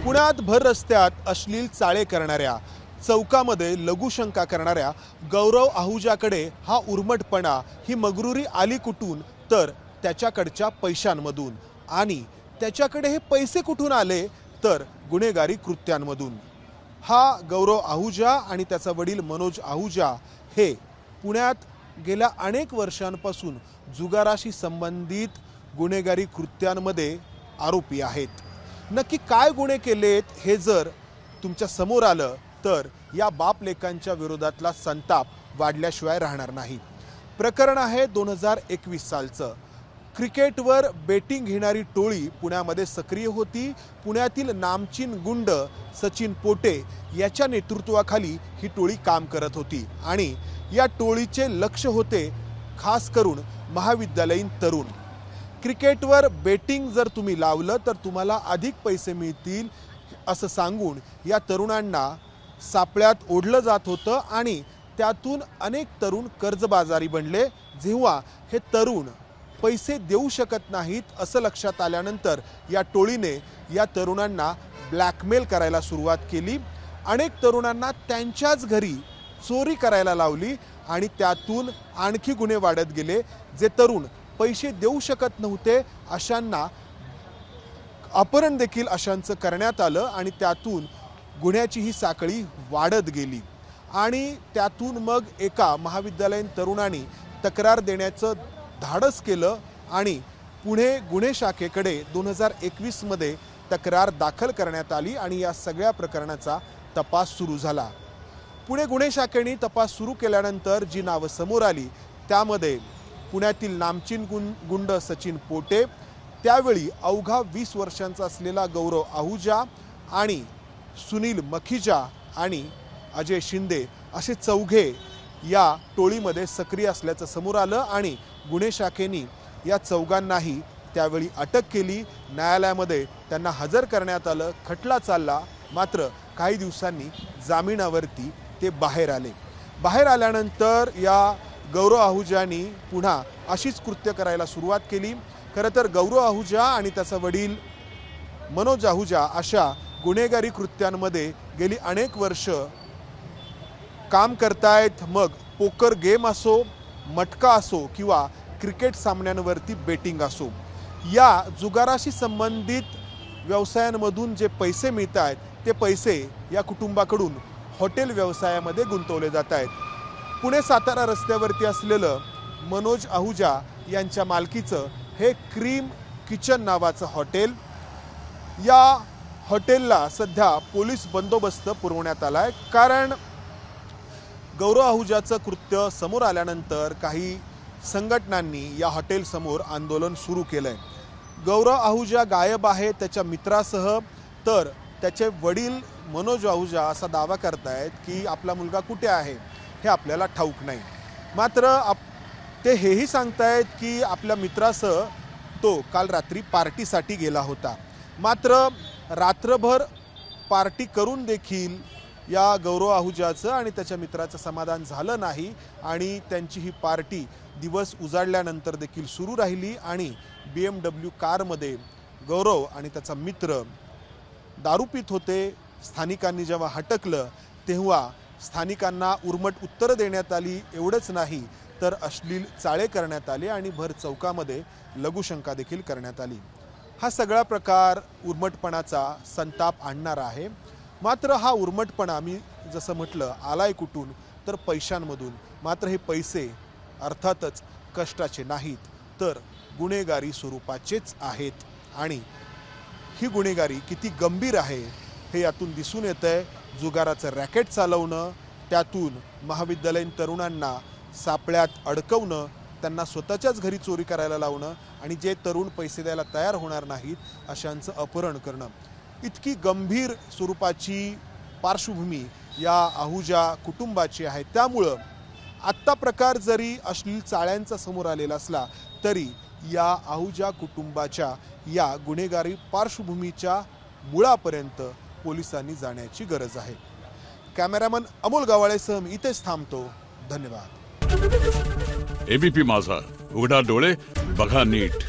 पुण्यात भर रस्त्यात अश्लील चाळे करणाऱ्या, चौकामध्ये लघुशंका करणाऱ्या गौरव आहुजाकडे हा उर्मटपणा, ही मगरुरी आली कुठून? तर त्याच्याकडच्या पैशांमधून. आणि त्याच्याकडे हे पैसे कुठून आले? तर गुन्हेगारी कृत्यांमधून. हा गौरव आहुजा आणि त्याचा वडील मनोज आहुजा हे पुण्यात गेल्या अनेक वर्षांपासून जुगाराशी संबंधित गुन्हेगारी कृत्यांमध्ये आरोपी आहेत. नक्की काय गुन्हे केलेत हे जर तुमच्या समोर आलं तर या बाप लेकांच्या विरोधातला संताप वाढल्याशिवाय राहणार नाही. प्रकरण आहे 2021 सालचं. क्रिकेटवर बेटिंग घेणारी टोळी पुण्यामध्ये सक्रिय होती. पुण्यातील नामचीन गुंड सचिन पोटे याच्या नेतृत्वाखाली ही टोळी काम करत होती आणि या टोळीचे लक्ष होते खास करून महाविद्यालयीन तरुण. क्रिकेटवर बेटिंग जर तुम्ही लावलं तर तुम्हाला अधिक पैसे मिळतील असं सांगून या तरुणांना सापळ्यात ओढलं जात होतं आणि त्यातून अनेक तरुण कर्जबाजारी बनले. जेव्हा हे तरुण पैसे देऊ शकत नाहीत असं लक्षात आल्यानंतर या टोळीने या तरुणांना ब्लॅकमेल करायला सुरुवात केली. अनेक तरुणांना त्यांच्याच घरी चोरी करायला लावली आणि त्यातून आणखी गुन्हे वाढत गेले. जे तरुण पैसे देऊ शकत नव्हते अशांना अपहरण देखील अशांचं करण्यात आलं आणि त्यातून गुन्ह्याची ही साखळी वाढत गेली. आणि त्यातून मग एका महाविद्यालयीन तरुणाने तक्रार देण्याचं धाडस केलं आणि पुणे गुन्हे शाखेकडे 2021 मध्ये तक्रार दाखल करण्यात आली आणि या सगळ्या प्रकरणाचा तपास सुरू झाला. पुणे गुन्हे शाखेने तपास सुरू केल्यानंतर जी नावं समोर आली त्यामध्ये पुण्यातील नामचीन गुंड सचिन पोटे, त्यावेळी अवघा 20 वर्षांचा असलेला गौरव आहुजा आणि सुनील मखिजा आणि अजय शिंदे असे चौघे या टोळीमध्ये सक्रिय असल्याचं समोर आलं आणि गुन्हे शाखेने या चौघांनाही त्यावेळी अटक केली. न्यायालयामध्ये त्यांना हजर करण्यात आलं. खटला चालला. मात्र काही दिवसांनी जामिनावरती ते बाहेर आले. बाहेर आल्यानंतर या गौरव आहुजानी पुन्हा अशीच कृत्य करायला सुरुवात केली. खरं तर गौरव आहुजा आणि त्याचा वडील मनोज आहुजा अशा गुन्हेगारी कृत्यांमध्ये गेली अनेक वर्ष काम करतायत. मग पोकर गेम असो, मटका असो किंवा क्रिकेट सामन्यांवरती बेटिंग असो, या जुगाराशी संबंधित व्यवसायांमधून जे पैसे मिळत आहेत ते पैसे या कुटुंबाकडून हॉटेल व्यवसायामध्ये गुंतवले जात आहेत. पुणे सातारा रस्त्यावरती असलेलं मनोज आहुजा यांच्या मालकीचं हे क्रीम किचन नावाचं हॉटेल. या हॉटेलला सध्या पोलीस बंदोबस्त पुरवण्यात आला आहे. कारण गौरव आहुजाचं कृत्य समोर आल्यानंतर काही संघटनांनी या हॉटेलसमोर आंदोलन सुरू केलं आहे. गौरव आहुजा गायब आहे त्याच्या मित्रासह, तर त्याचे वडील मनोज आहुजा असा दावा करतायत की आपला मुलगा कुठे आहे हे आपल्याला ठाऊक नाही. मात्र ते हेही सांगतायत की आपल्या मित्रासह तो काल रात्री पार्टीसाठी गेला होता. मात्र रात्रभर पार्टी करून देखील या गौरव आहुजाचं आणि त्याच्या मित्राचं समाधान झालं नाही आणि त्यांची ही पार्टी दिवस उजाडल्यानंतर देखील सुरू राहिली आणि BMW कारमध्ये गौरव आणि त्याचा मित्र दारू पित होते. स्थानिकांनी जेव्हा हटकलं तेव्हा स्थानिकांना उर्मट उत्तरं देण्यात आली. एवढंच नाही तर अश्लील चाळे करण्यात आले आणि भर चौकामध्ये लघुशंका देखील करण्यात आली. हा सगळा प्रकार उर्मटपणाचा संताप आणणारा आहे. मात्र हा उर्मटपणा मी जसं म्हटलं आलाय कुठून? तर पैशांमधून. मात्र हे पैसे अर्थातच कष्टाचे नाहीत तर गुन्हेगारी स्वरूपाचेच आहेत आणि ही गुन्हेगारी किती गंभीर आहे हे यातून दिसून येतंय. जुगाराचं रॅकेट चालवणं, त्यातून महाविद्यालयीन तरुणांना सापळ्यात अडकवणं, त्यांना स्वतःच्याच घरी चोरी करायला लावणं आणि जे तरुण पैसे द्यायला तयार होणार नाहीत अशांचं अपहरण करणं, इतकी गंभीर स्वरूपाची पार्श्वभूमी या आहुजा कुटुंबाची आहे. त्यामुळं आत्ता प्रकार जरी अश्लील चाळ्यांचा समोर आलेला असला तरी या आहुजा कुटुंबाच्या या गुन्हेगारी पार्श्वभूमीच्या मुळापर्यंत पोलिसांनी जाण्याची गरज आहे. कॅमेरामन अमोल गवाळेसह मी इथेच थांबतो. धन्यवाद. एबीपी माझा, उघडा डोळे बघा नीट.